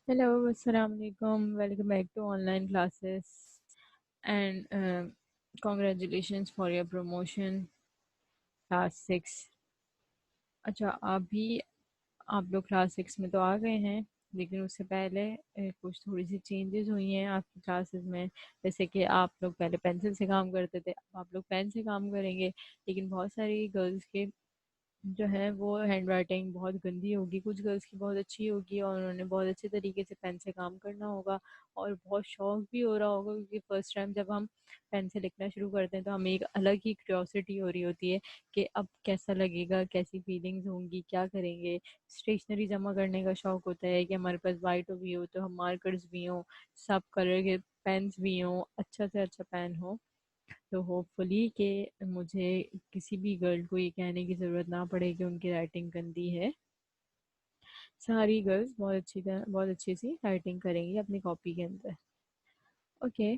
Hello, Assalamu alaikum. Welcome back to online classes and congratulations for your promotion class 6। अच्छा, अभी आप लोग class 6 में तो आ गए हैं, लेकिन उससे पहले कुछ थोड़ी सी चेंजेस हुई हैं आपकी क्लासेस में। जैसे कि आप लोग पहले पेंसिल से काम करते थे, अब आप लोग पेन से काम करेंगे। लेकिन बहुत सारी गर्ल्स के जो है वो हैंड राइटिंग बहुत गंदी होगी, कुछ गर्ल्स की बहुत अच्छी होगी और उन्होंने बहुत अच्छे तरीके से पेन से काम करना होगा और बहुत शौक भी हो रहा होगा, क्योंकि फर्स्ट टाइम जब हम पेन से लिखना शुरू करते हैं तो हमें एक अलग ही क्यूरियोसिटी हो रही होती है कि अब कैसा लगेगा, कैसी फीलिंग्स होंगी, क्या करेंगे। स्टेशनरी जमा करने का शौक होता है कि हमारे पास वाइट भी हो तो हम मार्कर्स भी हों, सब कलर के पेन्स भी हों, अच्छा से अच्छा पेन हो। तो होपफुली कि मुझे किसी भी गर्ल को ये कहने की ज़रूरत ना पड़े कि उनकी राइटिंग गंदी है। सारी गर्ल्स बहुत अच्छी सी राइटिंग करेंगी अपनी कॉपी के अंदर। ओके,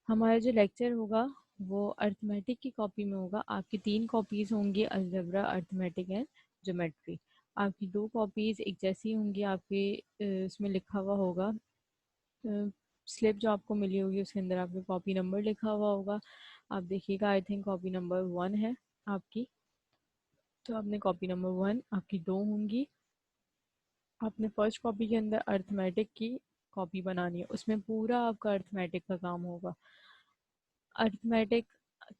हमारा जो लेक्चर होगा वो अर्थमेटिक की कॉपी में होगा। आपकी 3 कॉपीज़ होंगी, अलजेब्रा, अर्थमेटिक एंड ज्योमेट्री। आपकी 2 कॉपीज़ एक जैसी होंगी। आपके उसमें लिखा हुआ होगा, स्लिप जो आपको मिली होगी उसके अंदर आपके कॉपी नंबर लिखा हुआ होगा। आप देखिएगा, आई थिंक कॉपी नंबर 1 है आपकी। तो आपने कॉपी नंबर 1, आपकी 2 होंगी। आपने फर्स्ट कॉपी के अंदर अर्थमेटिक की कॉपी बनानी है, उसमें पूरा आपका अर्थमेटिक का काम होगा। अर्थमेटिक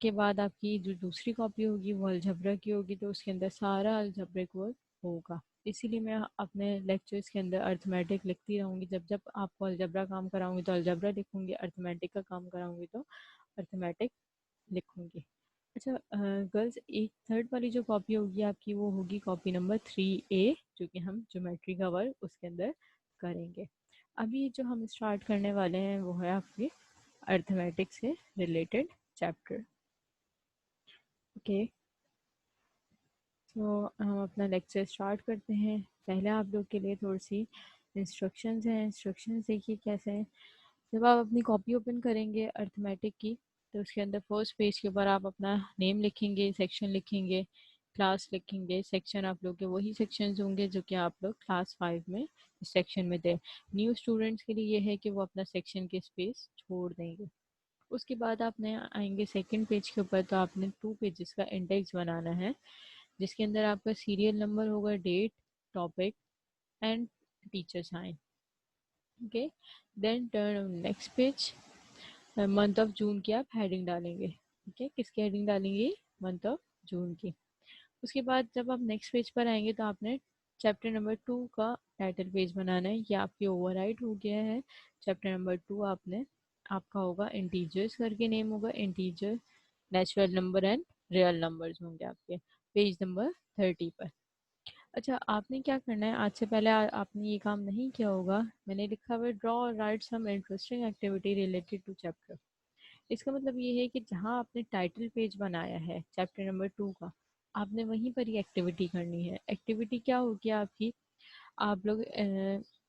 के बाद आपकी जो दूसरी कॉपी होगी वो अलजबरा की होगी, तो उसके अंदर सारा अलजब्रिक वर्क होगा। इसीलिए मैं अपने लेक्चर्स के अंदर अर्थमेटिक लिखती रहूँगी। जब जब आपको अलजबरा काम कराऊंगी तो अलजबरा लिखूंगी, अर्थमेटिक का काम कराऊंगी तो अर्थमेटिक लिखूंगी। अच्छा गर्ल्स, एक थर्ड वाली जो कॉपी होगी आपकी वो होगी कॉपी नंबर 3A, जो कि हम ज्योमेट्री का वर्क उसके अंदर करेंगे। अभी जो हम स्टार्ट करने वाले हैं वो है आपकी अर्थमेटिक से रिलेटेड चैप्टर। ओके, तो हम अपना लेक्चर स्टार्ट करते हैं। पहले आप लोग के लिए थोड़ी सी इंस्ट्रक्शंस हैं। इंस्ट्रक्शंस देखिए कैसे हैं। जब आप अपनी कॉपी ओपन करेंगे अर्थमेटिक की, तो उसके अंदर फर्स्ट पेज के ऊपर आप अपना नेम लिखेंगे, सेक्शन लिखेंगे, क्लास लिखेंगे। सेक्शन आप लोग के वही सेक्शंस होंगे जो कि आप लोग क्लास 5 में इस सेक्शन में थे। न्यू स्टूडेंट्स के लिए ये है कि वो अपना सेक्शन के स्पेस छोड़ देंगे। उसके बाद आपने आएंगे सेकंड पेज के ऊपर, तो आपने 2 पेजेस का इंडेक्स बनाना है, जिसके अंदर आपका सीरियल नंबर होगा, date, topic and teacher sign. Okay, then turn next page. Month of June की आप हेडिंग डालेंगे। ठीक है, किसकी हेडिंग डालेंगे? मंथ ऑफ जून की। उसके बाद जब आप नेक्स्ट पेज पर आएंगे तो आपने चैप्टर नंबर 2 का टाइटल पेज बनाना है। ये आपकी ओवरराइट हो गया है। चैप्टर नंबर 2 आपने आपका होगा इंटीजर्स करके नेम होगा, integer, natural number and real numbers होंगे आपके पेज नंबर 30 पर। अच्छा, आपने क्या करना है, आज से पहले आपने ये काम नहीं किया होगा। मैंने लिखा हुआ है ड्रॉ और write some interesting activity related to chapter. इसका मतलब ये है कि जहाँ आपने टाइटल पेज बनाया है चैप्टर नंबर 2 का, आपने वहीं पर ही एक्टिविटी करनी है। एक्टिविटी क्या होगी आपकी? आप लोग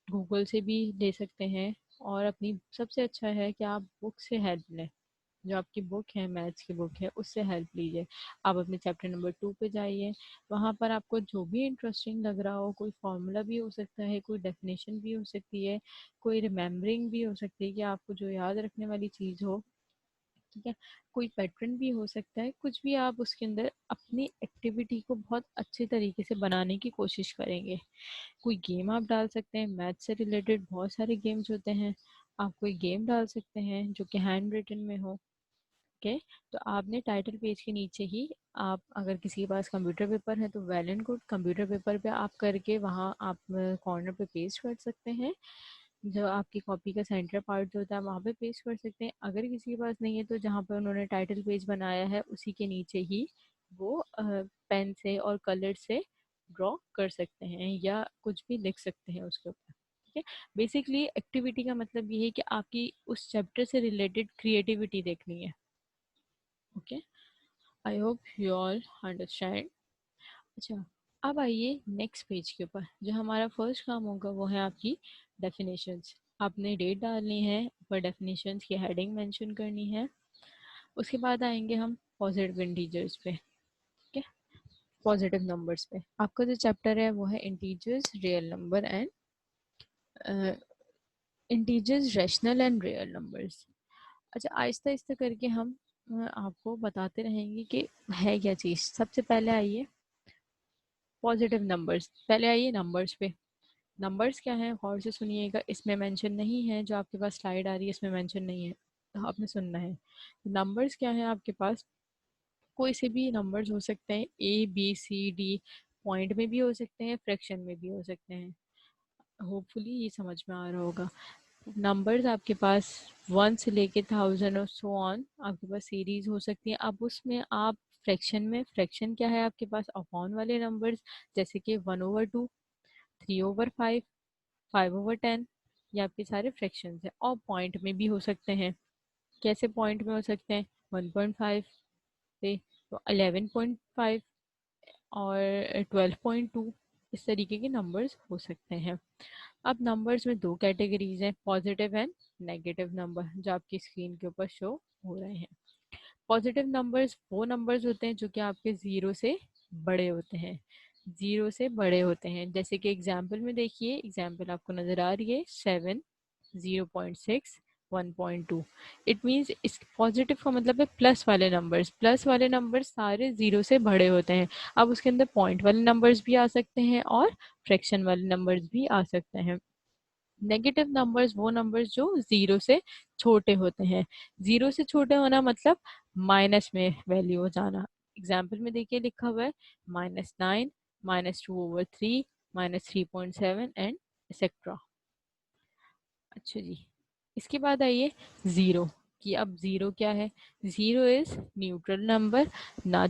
गूगल से भी ले सकते हैं, और अपनी सबसे अच्छा है कि आप बुक से हेल्प लें। जो आपकी बुक है, मैथ्स की बुक है, उससे हेल्प लीजिए। आप अपने चैप्टर नंबर 2 पे जाइए। वहाँ पर आपको जो भी इंटरेस्टिंग लग रहा हो, कोई फार्मूला भी हो सकता है, कोई डेफिनेशन भी हो सकती है, कोई रिमेम्बरिंग भी हो सकती है कि आपको जो याद रखने वाली चीज़ हो, ठीक है, कोई पैटर्न भी हो सकता है, कुछ भी आप उसके अंदर अपनी एक्टिविटी को बहुत अच्छे तरीके से बनाने की कोशिश करेंगे। कोई गेम आप डाल सकते हैं, मैथ से रिलेटेड बहुत सारे गेम्स होते हैं। आप कोई गेम डाल सकते हैं जो कि हैंड रिटन में हो। ओके, तो आपने टाइटल पेज के नीचे ही, आप अगर किसी के पास कंप्यूटर पेपर है तो well and good, computer paper पे आप करके वहाँ आप कॉर्नर पे पेस्ट कर सकते हैं। जो आपकी कॉपी का सेंटर पार्ट जो होता है वहाँ पे पेस्ट कर सकते हैं। अगर किसी के पास नहीं है तो जहाँ पर उन्होंने टाइटल पेज बनाया है उसी के नीचे ही वो पेन से और कलर से ड्रॉ कर सकते हैं या कुछ भी लिख सकते हैं उसके ऊपर। ठीक है, बेसिकली एक्टिविटी का मतलब ये है कि आपकी उस चैप्टर से रिलेटेड क्रिएटिविटी देखनी है। Okay, I hope you all understand. अच्छा, अब आइए नेक्स्ट पेज के ऊपर। जो हमारा फर्स्ट काम होगा वो है आपकी डेफिनेशंस। आपने डेट डालनी है, ऊपर डेफिनेशंस की हेडिंग मेंशन करनी है। उसके बाद आएंगे हम पॉजिटिव इंटीजर्स पे। ठीक है, पॉजिटिव नंबर्स पे आपका जो चैप्टर है वो है integers, real number and integers, rational and real numbers. अच्छा, आहिस्ता आहिस्ता करके हम आपको बताते रहेंगे कि है क्या चीज़। सबसे पहले आइए पॉजिटिव नंबर्स, पहले आइए नंबर्स पे। नंबर्स क्या है, गौर से सुनिएगा, इसमें मेंशन नहीं है, जो आपके पास स्लाइड आ रही है इसमें मेंशन नहीं है, तो आपने सुनना है। नंबर्स क्या है आपके पास, कोई से भी नंबर्स हो सकते हैं, A B C D, point में भी हो सकते हैं, फ्रैक्शन में भी हो सकते हैं। होपफुली ये समझ में आ रहा होगा। नंबर्स आपके पास 1 से लेके 1000 और सो ऑन आपके पास सीरीज हो सकती है। अब उसमें आप फ्रैक्शन में, फ्रैक्शन क्या है आपके पास, अपॉन वाले नंबर्स, जैसे कि 1/2, 3/5, 5/10, ये आपके सारे फ्रैक्शंस हैं। और पॉइंट में भी हो सकते हैं। कैसे पॉइंट में हो सकते हैं, 1.5 से तो 11.5 और 12.2, इस तरीके के नंबर्स हो सकते हैं। अब नंबर्स में दो कैटेगरीज हैं, पॉजिटिव एंड नेगेटिव नंबर, जो आपकी स्क्रीन के ऊपर शो हो रहे हैं। पॉजिटिव नंबर्स वो नंबर्स होते हैं जो कि आपके ज़ीरो से बड़े होते हैं, ज़ीरो से बड़े होते हैं। जैसे कि एग्जाम्पल में देखिए, एग्जाम्पल आपको नज़र आ रही है 7, 0.6, 1.2। इट मीन्स इस पॉजिटिव का मतलब है प्लस वाले नंबर्स, प्लस वाले नंबर्स सारे ज़ीरो से बड़े होते हैं। अब उसके अंदर पॉइंट वाले नंबर्स भी आ सकते हैं और फ्रैक्शन वाले नंबर्स भी आ सकते हैं। नेगेटिव नंबर्स वो नंबर्स जो ज़ीरो से छोटे होते हैं। ज़ीरो से छोटे होना मतलब माइनस में वैल्यू हो जाना। एग्जाम्पल में देखिए लिखा हुआ है -9, -2/3, -3.7 एंड एक्सेट्रा। अच्छा जी, इसके बाद आइए ज़ीरो कि अब ज़ीरो क्या है। ज़ीरो इज़ न्यूट्रल नंबर, ना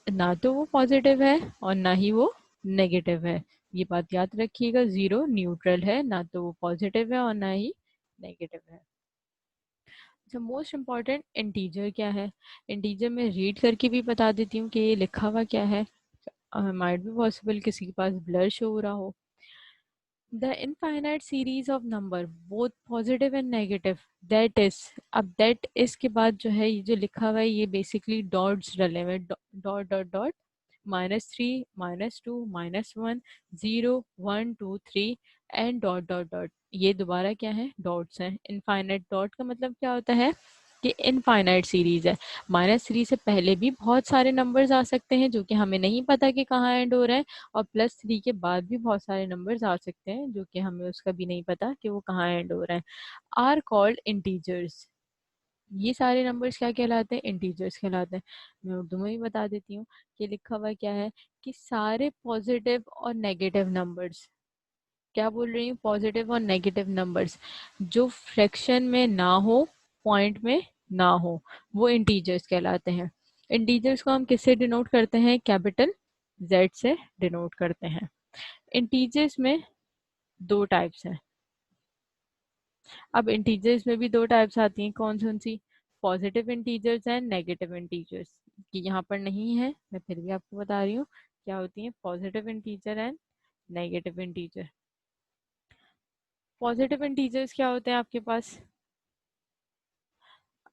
ना तो वो पॉजिटिव है और ना ही वो नेगेटिव है। ये बात याद रखिएगा, ज़ीरो न्यूट्रल है, ना तो वो पॉजिटिव है और ना ही नेगेटिव है। अच्छा, मोस्ट इम्पॉर्टेंट इंटीजर क्या है। इंटीजर में रीड करके भी बता देती हूँ कि ये लिखा हुआ क्या है। माइट भी पॉसिबल किसी के पास ब्लर शो हो रहा हो। The infinite series of number both positive and negative, that is, अब दैट इज के बाद जो है ये जो लिखा हुआ है ये बेसिकली डॉट्स डले हुए, dot dot dot, -3, -2, -1, 0, 1, 2, 3 and dot dot dot. ये दोबारा क्या है, डॉट्स हैं। इनफाइनाइट डॉट का मतलब क्या होता है कि इनफाइनाइट सीरीज है। -3 से पहले भी बहुत सारे नंबर्स आ सकते हैं जो कि हमें नहीं पता कि कहाँ एंड हो रहे हैं, और +3 के बाद भी बहुत सारे नंबर्स आ सकते हैं जो कि हमें उसका भी नहीं पता कि वो कहाँ एंड हो रहे हैं। Are called integers. ये सारे नंबर्स क्या कहलाते हैं, इंटीजर्स कहलाते हैं। मैं उर्दू में भी बता देती हूँ कि लिखा हुआ क्या है कि सारे पॉजिटिव और नेगेटिव नंबर्स, क्या बोल रही हूँ, पॉजिटिव और नेगेटिव नंबर्स जो फ्रैक्शन में ना हो, पॉइंट में ना हो, वो इंटीजर्स कहलाते हैं। इंटीजर्स को हम किससे डिनोट करते हैं, कैपिटल Z से डिनोट करते हैं। इंटीजर्स में दो टाइप्स हैं। अब इंटीजर्स में भी दो टाइप्स आती हैं, कौन सी, positive integers and negative integers. कि यहाँ पर नहीं है, मैं फिर भी आपको बता रही हूँ क्या होती हैं positive integer and negative integer. Positive integers क्या होते हैं आपके पास,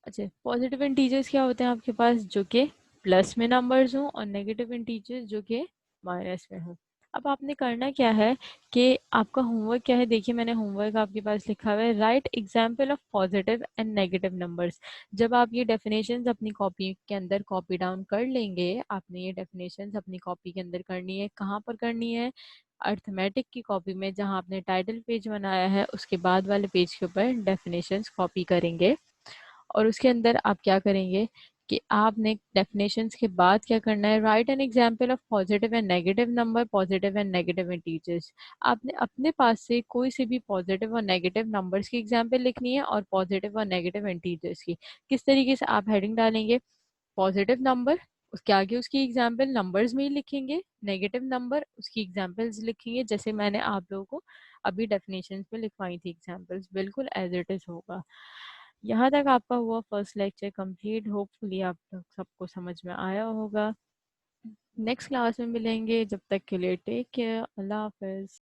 अच्छा, पॉजिटिव इंटीजर्स क्या होते हैं आपके पास, जो कि प्लस में नंबर्स हों, और नेगेटिव इंटीजर्स जो कि माइनस में हों। अब आपने करना क्या है कि आपका होमवर्क क्या है, देखिए मैंने होमवर्क आपके पास लिखा हुआ है, right example of positive and negative numbers. जब आप ये डेफिनेशंस अपनी कॉपी के अंदर कॉपी डाउन कर लेंगे, आपने ये डेफिनेशंस अपनी कॉपी के अंदर करनी है। कहाँ पर करनी है, अर्थमेटिक की कॉपी में, जहाँ आपने टाइटल पेज बनाया है उसके बाद वाले पेज के ऊपर डेफिनेशंस कॉपी करेंगे। और उसके अंदर आप क्या करेंगे कि आपने डेफिनेशंस के बाद क्या करना है, right an example of positive and negative number, positive and negative integers. आपने अपने पास से कोई से भी पॉजिटिव और नेगेटिव नंबर्स की एग्जांपल लिखनी है और पॉजिटिव और नेगेटिव इंटीजर्स की। किस तरीके से आप हेडिंग डालेंगे, पॉजिटिव नंबर, उसके आगे उसकी एग्जाम्पल नंबर्स में ही लिखेंगे, नेगेटिव नंबर उसकी एग्जाम्पल्स लिखेंगे, जैसे मैंने आप लोगों को अभी डेफिनेशंस में लिखवाई थी एग्जाम्पल्स, बिल्कुल एज इट इज होगा। यहाँ तक आपका हुआ फर्स्ट लेक्चर कंप्लीट। होपफुली आप लोग सबको समझ में आया होगा। नेक्स्ट क्लास में मिलेंगे, जब तक के लिए टेक केयर, अल्लाह हाफिज।